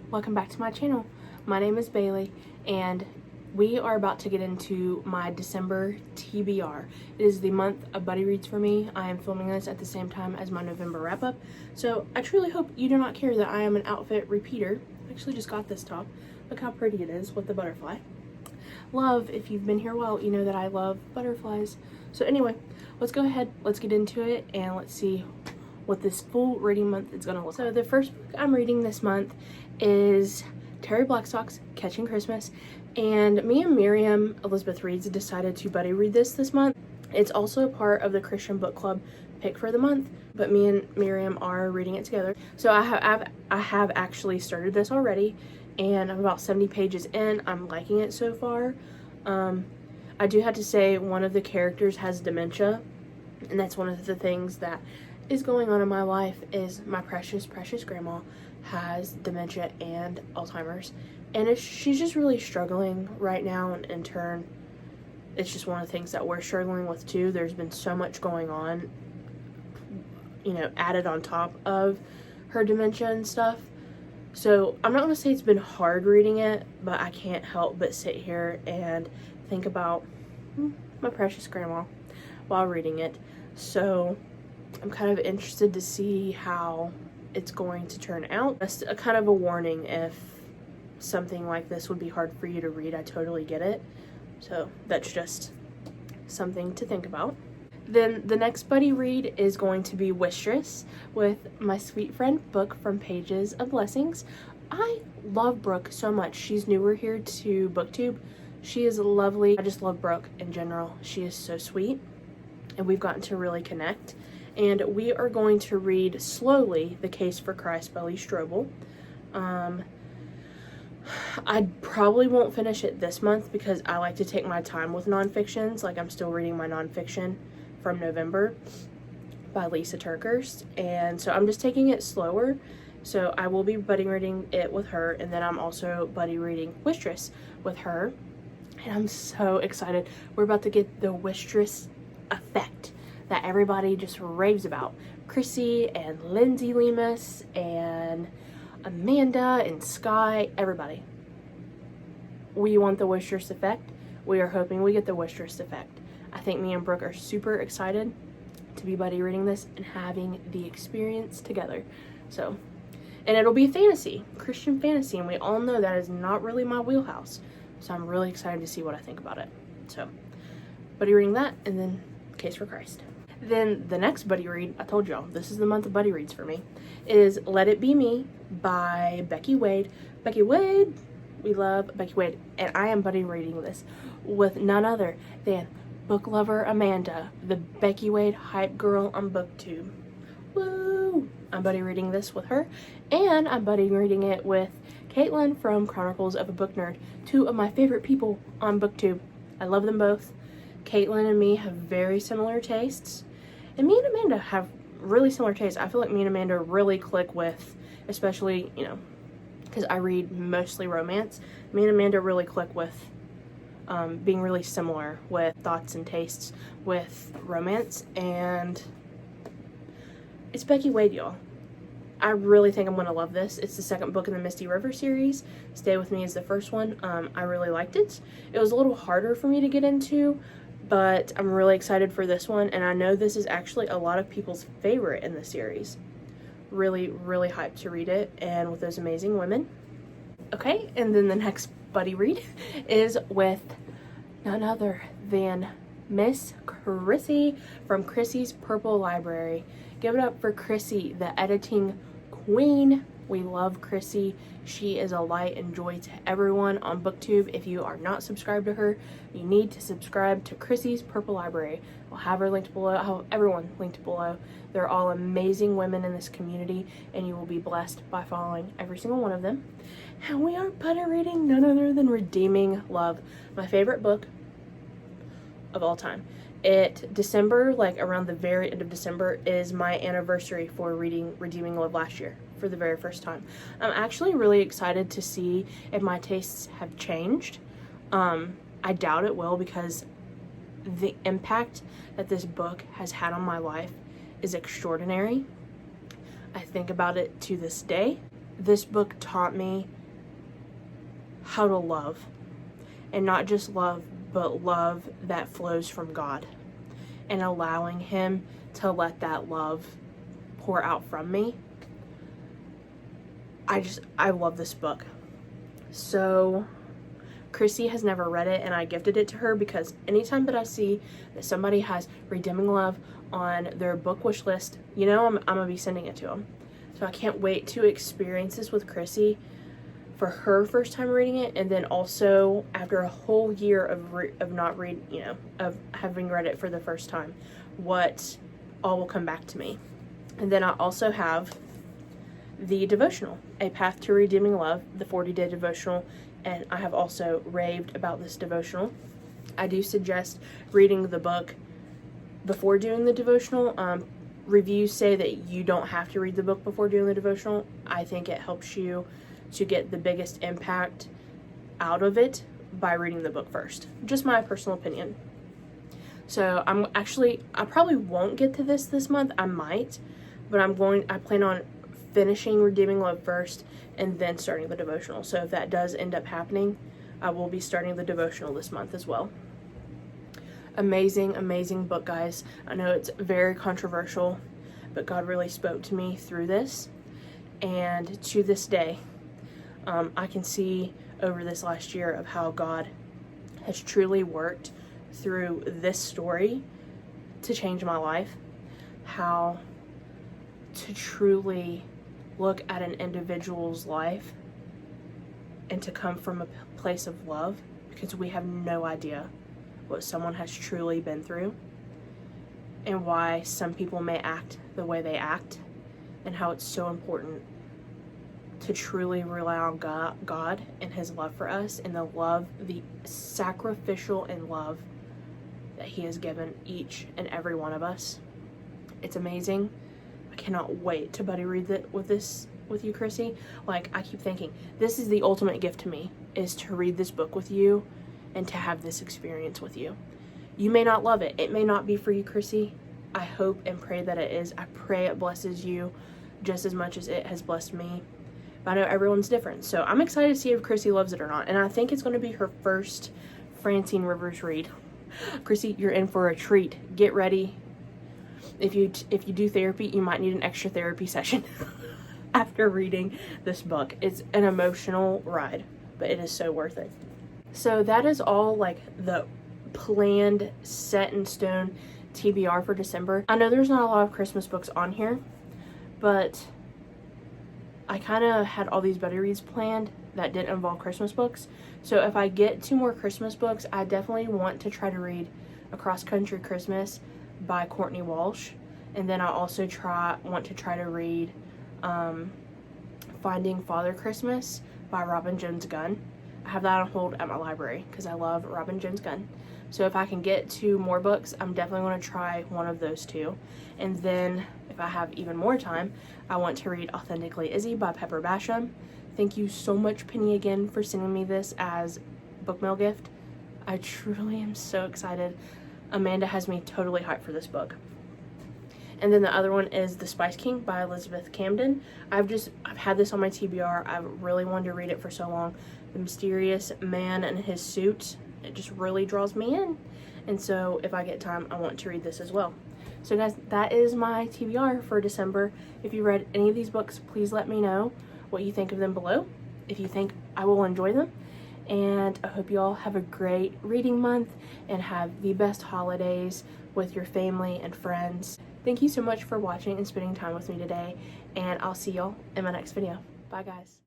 welcome back to my channel. My name is Bailey and we are about to get into my December TBR. It is the month of buddy reads for me. I am filming this at the same time as my November wrap up, so I truly hope you do not care that I am an outfit repeater. I actually just got this top. Look how pretty it is with the butterfly. Love, if you've been here a while, you know that I love butterflies. So anyway, let's go ahead, let's get into it, and let's see what this full reading month is gonna look like. So the first book I'm reading this month is Terry Blackstock's Catching Christmas, and me and Miriam Elizabeth Reads decided to buddy read this month. It's also a part of the Christian book club pick for the month, but me and Miriam are reading it together. So I have actually started this already, and I'm about 70 pages in. I'm liking it so far. I do have to say one of the characters has dementia, and that's one of the things that is going on in my life. Is my precious grandma has dementia and Alzheimer's, and she's just really struggling right now, and in turn it's just one of the things that we're struggling with too. There's been so much going on, you know, added on top of her dementia and stuff. So I'm not going to say it's been hard reading it, but I can't help but sit here and think about my precious grandma while reading it. So I'm kind of interested to see how it's going to turn out. That's a kind of a warning if something like this would be hard for you to read. I totally get it. So that's just something to think about. Then the next buddy read is going to be Wistress with my sweet friend Brooke from Pages of Blessings. I love Brooke so much. She's newer here to BookTube. She is lovely. I just love Brooke in general. She is so sweet, and we've gotten to really connect. And we are going to read slowly The Case for Christ by Lee Strobel. I probably won't finish it this month because I like to take my time with nonfictions. Like, I'm still reading my nonfiction from November by Lisa Turkhurst, and so I'm just taking it slower. So I will be buddy reading it with her, and then I'm also buddy reading Wistress with her, and I'm so excited. We're about to get the Wistress effect that everybody just raves about. Chrissy and Lindsay Lemus and Amanda and Sky, everybody. We want the Wistress effect. We are hoping we get the Wistress effect. I think me and Brooke are super excited to be buddy reading this and having the experience together. So, and it'll be fantasy, Christian fantasy, and we all know that is not really my wheelhouse. So I'm really excited to see what I think about it. So, buddy reading that, and then Case for Christ. Then the next buddy read, I told y'all, this is the month of buddy reads for me, is Let It Be Me by Becky Wade. Becky Wade, we love Becky Wade, and I am buddy reading this with none other than book lover Amanda, the Becky Wade hype girl on BookTube. Woo! I'm buddy reading this with her, and I'm buddy reading it with Caitlin from Chronicles of a Book Nerd, two of my favorite people on BookTube. I love them both. Caitlin and me have very similar tastes, and me and Amanda have really similar tastes. I feel like me and Amanda really click with, especially, you know, because I read mostly romance, me and Amanda really click with being really similar with thoughts and tastes with romance, and it's Becky Wade, y'all. I really think I'm going to love this. It's the second book in the Misty River series. Stay With Me is the first one. I really liked it. It was a little harder for me to get into, but I'm really excited for this one, and I know this is actually a lot of people's favorite in the series. Really, really hyped to read it, and with those amazing women. Okay, and then the next buddy read is with none other than Miss Chrissy from Chrissy's Purple Library. Give it up for Chrissy, the editing queen. We love Chrissy. She is a light and joy to everyone on BookTube. If you are not subscribed to her, you need to subscribe to Chrissy's Purple Library. I'll have her linked below. I'll have everyone linked below. They're all amazing women in this community, and you will be blessed by following every single one of them. And we are buddy reading none other than Redeeming Love, my favorite book of all time. December, like around the very end of December, is my anniversary for reading Redeeming Love last year for the very first time. I'm actually really excited to see if my tastes have changed. I doubt it will, because the impact that this book has had on my life is extraordinary. I think about it to this day. This book taught me how to love. And not just love, but love that flows from God. And allowing Him to let that love pour out from me. I love this book. So Chrissy has never read it, and I gifted it to her because anytime that I see that somebody has Redeeming Love on their book wish list, you know, I'm gonna be sending it to them. So I can't wait to experience this with Chrissy for her first time reading it, and then also after a whole year of not read, you know, of having read it for the first time, what all will come back to me. And then I also have the devotional, A Path to Redeeming Love, the 40-day devotional, and I have also raved about this devotional. I do suggest reading the book before doing the devotional. Reviews say that you don't have to read the book before doing the devotional. I think it helps you to get the biggest impact out of it by reading the book first. Just my personal opinion. So I probably won't get to this month. I might, but I plan on finishing Redeeming Love first and then starting the devotional. So if that does end up happening, I will be starting the devotional this month as well. Amazing, amazing book, guys. I know it's very controversial, but God really spoke to me through this. And to this day, I can see over this last year of how God has truly worked through this story to change my life. How to truly look at an individual's life and to come from a place of love, because we have no idea what someone has truly been through and why some people may act the way they act, and how it's so important to truly rely on God and His love for us, and the sacrificial and love that He has given each and every one of us. It's amazing. I cannot wait to buddy read it with you, Chrissy. Like, I keep thinking, this is the ultimate gift to me, is to read this book with you and to have this experience with you. You may not love it. It may not be for you, Chrissy. I hope and pray that it is. I pray it blesses you just as much as it has blessed me. But I know everyone's different. So I'm excited to see if Chrissy loves it or not. And I think it's going to be her first Francine Rivers read. Chrissy, you're in for a treat. Get ready. If you do therapy, you might need an extra therapy session after reading this book. It's an emotional ride, but it is so worth it. So that is all, like, the planned, set in stone TBR for December. I know there's not a lot of Christmas books on here, but I kind of had all these buddy reads planned that didn't involve Christmas books. So if I get 2 more Christmas books, I definitely want to try to read Across Country Christmas by Courtney Walsh. And then I also want to try to read Finding Father Christmas by Robin Jones Gunn. I have that on hold at my library because I love Robin Jones Gunn. So if I can get 2 more books, I'm definitely going to try one of those 2. And then if I have even more time, I want to read Authentically Izzy by Pepper Basham. Thank you so much, Penny, again, for sending me this as book mail gift. I truly am so excited. Amanda has me totally hyped for this book. And then the other one is The Spice King by Elizabeth Camden. I've had this on my TBR. I've really wanted to read it for so long. The mysterious man and his suit, it just really draws me in. And so if I get time, I want to read this as well. So guys, that is my TBR for December. If you read any of these books, please let me know what you think of them below, if you think I will enjoy them. And I hope you all have a great reading month and have the best holidays with your family and friends. Thank you so much for watching and spending time with me today, and I'll see y'all in my next video. Bye, guys.